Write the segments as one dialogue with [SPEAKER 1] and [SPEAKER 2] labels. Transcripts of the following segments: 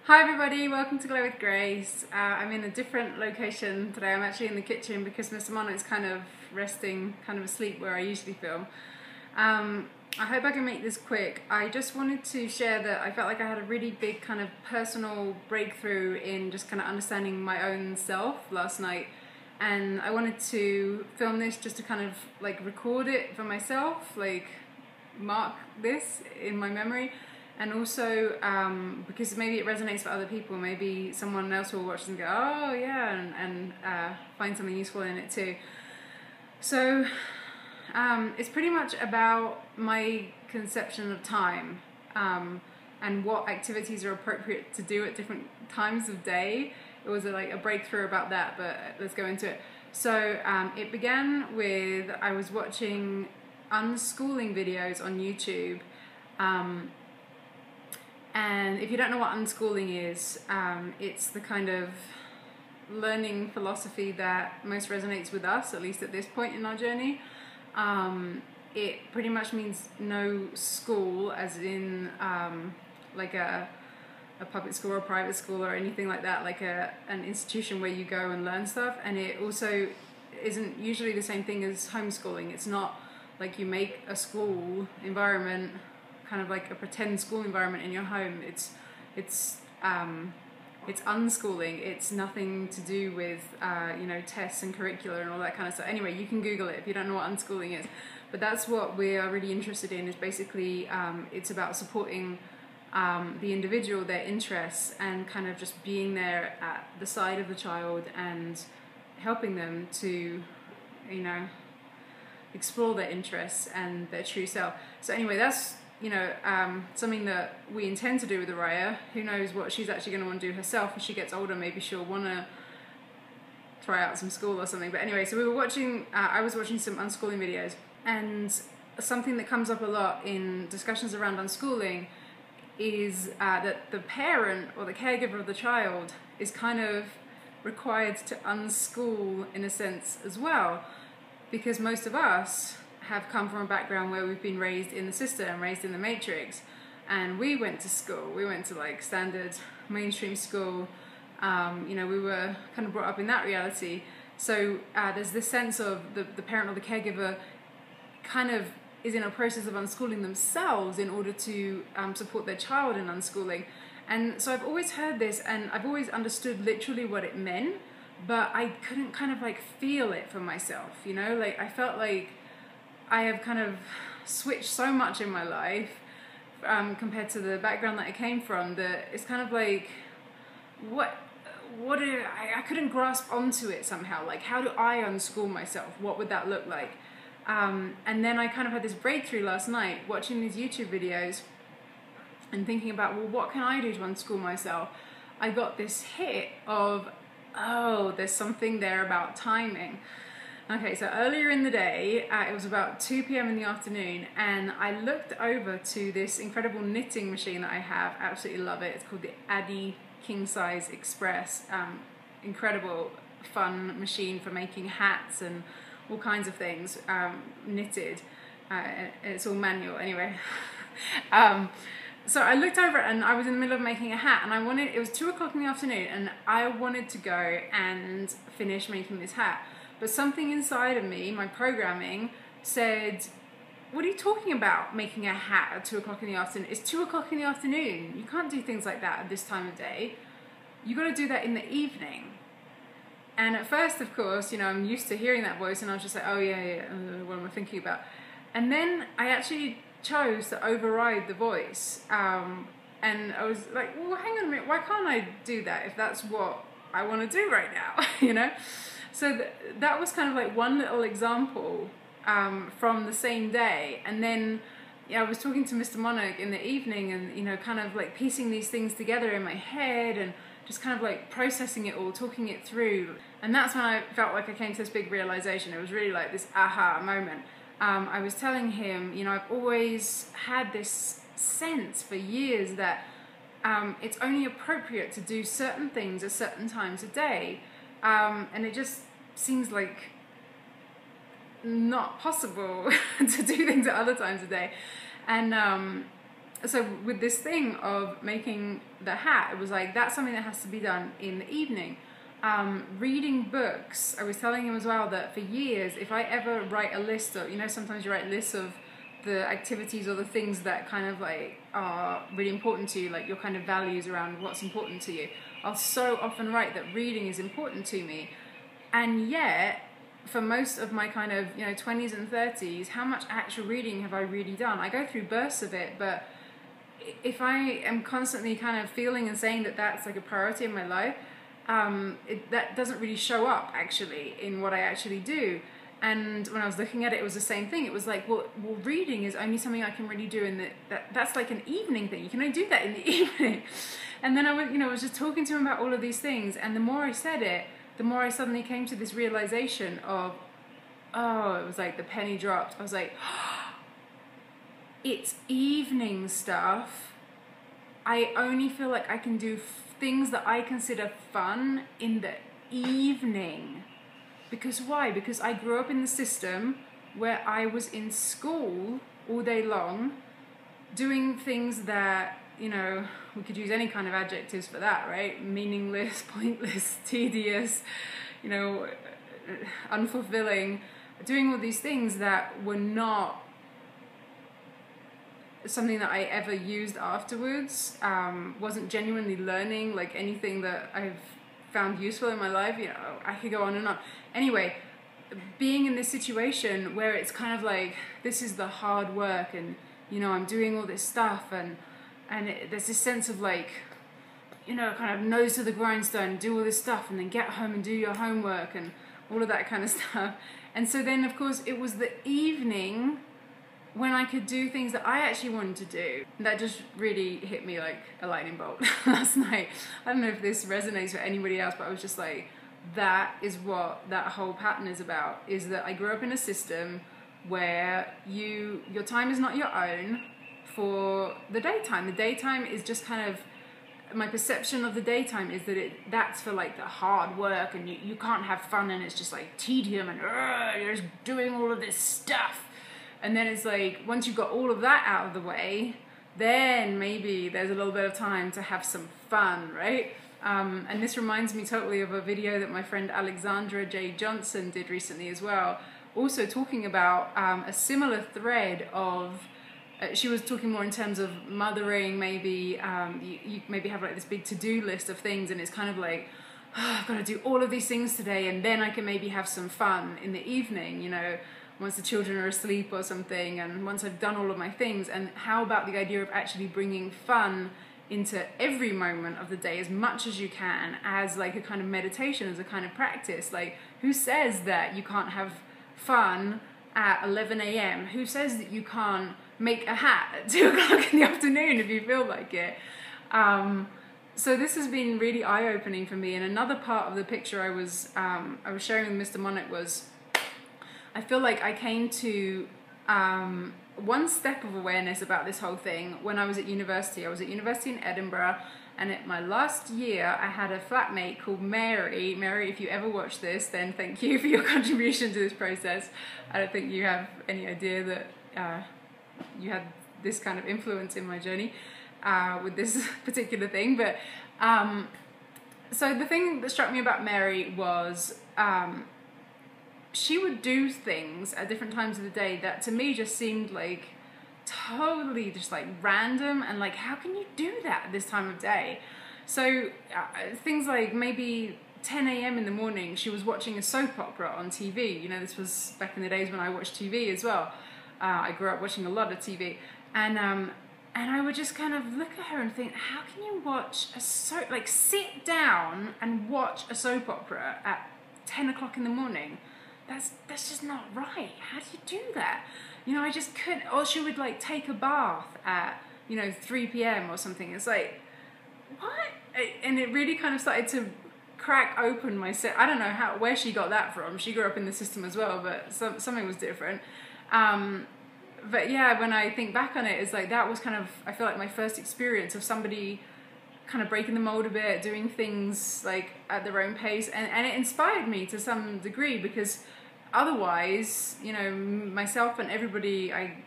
[SPEAKER 1] Hi everybody, welcome to Glow with Grace. I'm in a different location today. I'm actually in the kitchen because Mr. Monarch's kind of resting, kind of asleep where I usually film. I hope I can make this quick. I just wanted to share that I felt like I had a really big kind of personal breakthrough in just kind of understanding my own self last night. And I wanted to film this just to kind of like record it for myself, like mark this in my memory. And also because maybe it resonates for other people, maybe someone else will watch and go, oh yeah, and find something useful in it too. So it's pretty much about my conception of time and what activities are appropriate to do at different times of day. It was like a breakthrough about that, but let's go into it. So it began with, I was watching unschooling videos on YouTube. And if you don't know what unschooling is, it's the kind of learning philosophy that most resonates with us, at least at this point in our journey. It pretty much means no school, as in like a public school or a private school or anything like that, like an institution where you go and learn stuff. And it also isn't usually the same thing as homeschooling. It's not like you make a school environment, kind of like a pretend school environment in your home. It's unschooling. It's nothing to do with tests and curricula and all that kind of stuff. Anyway, you can Google it if you don't know what unschooling is. But that's what we are really interested in. Is basically it's about supporting the individual, their interests, and kind of just being there at the side of the child and helping them to, explore their interests and their true self. So anyway, that's something that we intend to do with Araya. Who knows what she's actually going to want to do herself as she gets older. Maybe she'll want to try out some school or something. But anyway, so we were watching, I was watching some unschooling videos, and something that comes up a lot in discussions around unschooling is that the parent or the caregiver of the child is kind of required to unschool in a sense as well, because most of us have come from a background where we've been raised in the system, raised in the matrix, and we went to school. We went to like standard mainstream school. We were kind of brought up in that reality. So there's this sense of the parent or the caregiver kind of is in a process of unschooling themselves in order to support their child in unschooling. And so I've always heard this, and I've always understood literally what it meant, but I couldn't kind of like feel it for myself, like I felt like I have kind of switched so much in my life compared to the background that I came from, that it's kind of like, I couldn't grasp onto it somehow. Like, how do I unschool myself? What would that look like? And then I kind of had this breakthrough last night watching these YouTube videos and thinking about, well, what can I do to unschool myself? I got this hit of, oh, there's something there about timing. Okay, so earlier in the day, it was about 2 p.m. in the afternoon, and I looked over to this incredible knitting machine that I have. Absolutely love it. It's called the Addy King Size Express. Incredible, fun machine for making hats and all kinds of things knitted. It's all manual anyway. So I looked over it, and I was in the middle of making a hat, and it was 2 o'clock in the afternoon, and I wanted to go and finish making this hat. But something inside of me, my programming, said, what are you talking about, making a hat at 2 o'clock in the afternoon? It's 2 o'clock in the afternoon. You can't do things like that at this time of day. You got to do that in the evening. And at first, of course, I'm used to hearing that voice, and I was just like, oh yeah, what am I thinking about? And then I actually chose to override the voice. And I was like, well, hang on a minute, why can't I do that if that's what I want to do right now, So that was kind of like one little example from the same day. And then I was talking to Mr. Monarch in the evening, and kind of like piecing these things together in my head and just kind of like processing it all, talking it through. And that's when I felt like I came to this big realization. It was really like this aha moment. I was telling him, I've always had this sense for years that it's only appropriate to do certain things at certain times a day. And it just seems like not possible to do things at other times a day. And so with this thing of making the hat, it was like, that's something that has to be done in the evening. Reading books, I was telling him as well that for years, if I ever write a list of, sometimes you write lists of the activities or the things that kind of like are really important to you, like your kind of values around what's important to you. I'll so often write that reading is important to me. And yet, for most of my kind of, 20s and 30s, how much actual reading have I really done? I go through bursts of it, but if I am constantly kind of feeling and saying that that's like a priority in my life, that doesn't really show up actually in what I actually do. And when I was looking at it, it was the same thing. It was like, well, reading is only something I can really do in that's like an evening thing. You can only do that in the evening. And then I went, was just talking to him about all of these things. And the more I said it, the more I suddenly came to this realization of, it was like the penny dropped. I was like, it's evening stuff. I only feel like I can do things that I consider fun in the evening. Because why? Because I grew up in the system where I was in school all day long doing things that, we could use any kind of adjectives for that, right? Meaningless, pointless, tedious, unfulfilling, doing all these things that were not something that I ever used afterwards, wasn't genuinely learning like anything that I've found useful in my life. I could go on and on. Anyway, being in this situation where it's kind of like, this is the hard work, and I'm doing all this stuff, and there's this sense of like, kind of nose to the grindstone, do all this stuff, and then get home and do your homework and all of that kind of stuff. And so then, of course, it was the evening when I could do things that I actually wanted to do. That just really hit me like a lightning bolt last night. I don't know if this resonates with anybody else, but I was just like, that is what that whole pattern is about, is that I grew up in a system where your time is not your own for the daytime. The daytime is just kind of, my perception of the daytime is that that's for like the hard work, and you can't have fun, and it's just like tedium, and you're just doing all of this stuff. And then it's like, once you've got all of that out of the way, then maybe there's a little bit of time to have some fun, right? And this reminds me totally of a video that my friend Alexandra J. Johnson did recently as well, also talking about a similar thread of, she was talking more in terms of mothering, maybe, you maybe have like this big to-do list of things, and it's kind of like, I've got to do all of these things today, and then I can maybe have some fun in the evening, once the children are asleep or something, and once I've done all of my things. And how about the idea of actually bringing fun into every moment of the day as much as you can, as like a kind of meditation, as a kind of practice? Like, who says that you can't have fun at 11 a.m.? Who says that you can't make a hat at 2 o'clock in the afternoon if you feel like it? So this has been really eye-opening for me. And another part of the picture I was sharing with Mr. Monarch was, I feel like I came to one step of awareness about this whole thing when I was at university. I was at university in Edinburgh, and at my last year, I had a flatmate called Mary. Mary, if you ever watch this, then thank you for your contribution to this process. I don't think you have any idea that you had this kind of influence in my journey with this particular thing. But so the thing that struck me about Mary was, she would do things at different times of the day that to me just seemed like totally just like random, and like, how can you do that at this time of day? So things like maybe 10 a.m. in the morning, she was watching a soap opera on TV. This was back in the days when I watched TV as well. I grew up watching a lot of TV, and I would just kind of look at her and think, how can you watch sit down and watch a soap opera at 10 o'clock in the morning? That's just not right. How do you do that? I just couldn't. Or she would like take a bath at 3 p.m. or something. It's like, what? And it really kind of started to crack open my set. I don't know where she got that from. She grew up in the system as well, but something was different. But yeah, when I think back on it, it's like, that was kind of, I feel like, my first experience of somebody kind of breaking the mold a bit, doing things like at their own pace, and it inspired me to some degree, because otherwise, myself and everybody I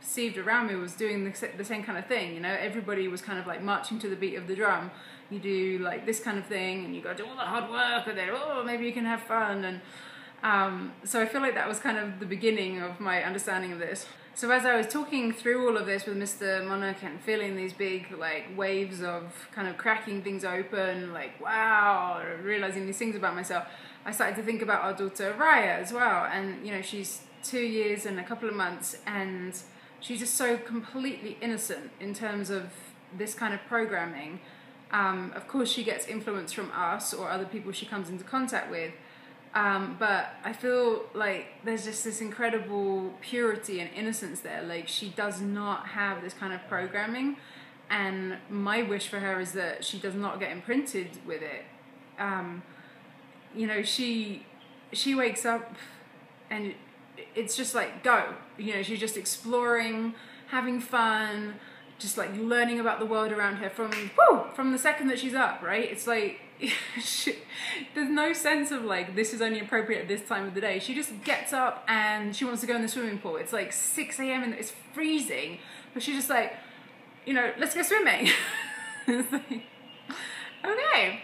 [SPEAKER 1] perceived around me was doing the same kind of thing. You know, everybody was kind of like marching to the beat of the drum. You do like this kind of thing, and you got to do all the hard work, and then maybe you can have fun. And so I feel like that was kind of the beginning of my understanding of this. So as I was talking through all of this with Mr. Monarch and feeling these big like waves of kind of cracking things open, like wow, realizing these things about myself, I started to think about our daughter Raya as well. And you know, she's 2 years and a couple of months, and she's just so completely innocent in terms of this kind of programming. Of course, she gets influence from us or other people she comes into contact with. But I feel like there's just this incredible purity and innocence there. Like, she does not have this kind of programming, and my wish for her is that she does not get imprinted with it. You know, she wakes up and it's just like, go. You know, she's just exploring, having fun, just like learning about the world around her from the second that she's up, right? It's like, there's no sense of like, this is only appropriate at this time of the day. She just gets up and she wants to go in the swimming pool. It's like 6 a.m. and it's freezing, but she's just like, you know, let's go swimming. It's like, okay.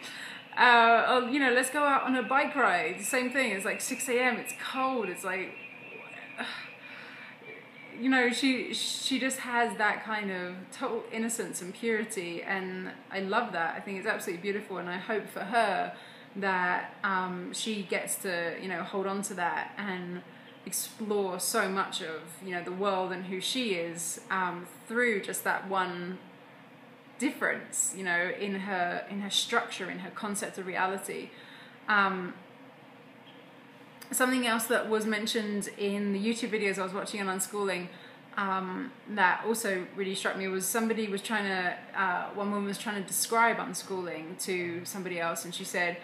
[SPEAKER 1] Or, you know, let's go out on a bike ride. Same thing. It's like 6 a.m. It's cold. It's like, you know, she just has that kind of total innocence and purity, and I love that. I think it's absolutely beautiful, and I hope for her that she gets to, you know, hold on to that and explore so much of, you know, the world and who she is through just that one difference, you know, in her structure, in her concept of reality. Something else that was mentioned in the YouTube videos I was watching on Unschooling that also really struck me was somebody was trying to, one woman was trying to describe unschooling to somebody else, and she said,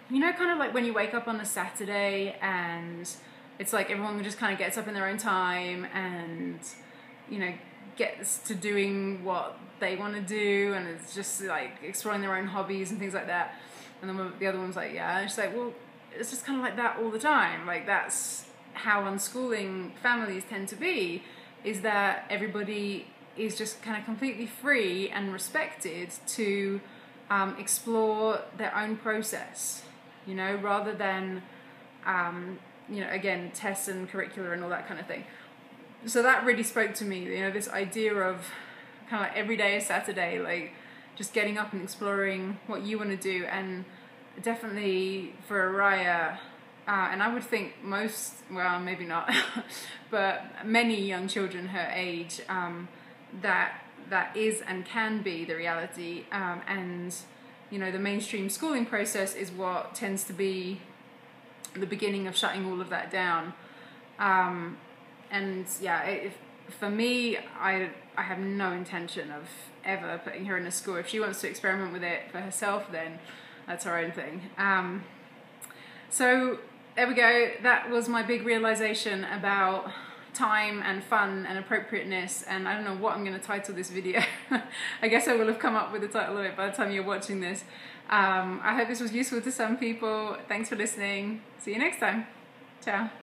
[SPEAKER 1] you know, kind of like when you wake up on a Saturday and it's like everyone just kind of gets up in their own time and, you know, gets to doing what they want to do, and it's just like exploring their own hobbies and things like that. And then the other one's like, yeah, and she's like, well, it's just kind of like that all the time. Like, that's how unschooling families tend to be, is that everybody is just kind of completely free and respected to explore their own process, you know, rather than, you know, again, tests and curricula and all that kind of thing. So that really spoke to me, you know, this idea of kind of like every day is Saturday, like just getting up and exploring what you want to do. And definitely for Araya, and I would think most, well, maybe not, but many young children her age, that is and can be the reality. And, you know, the mainstream schooling process is what tends to be the beginning of shutting all of that down. And yeah, for me, I have no intention of ever putting her in a school. If she wants to experiment with it for herself, then that's her own thing. So there we go. That was my big realization about time and fun and appropriateness, and I don't know what I'm going to title this video. I guess I will have come up with the title of it by the time you're watching this. I hope this was useful to some people. Thanks for listening. See you next time. Ciao.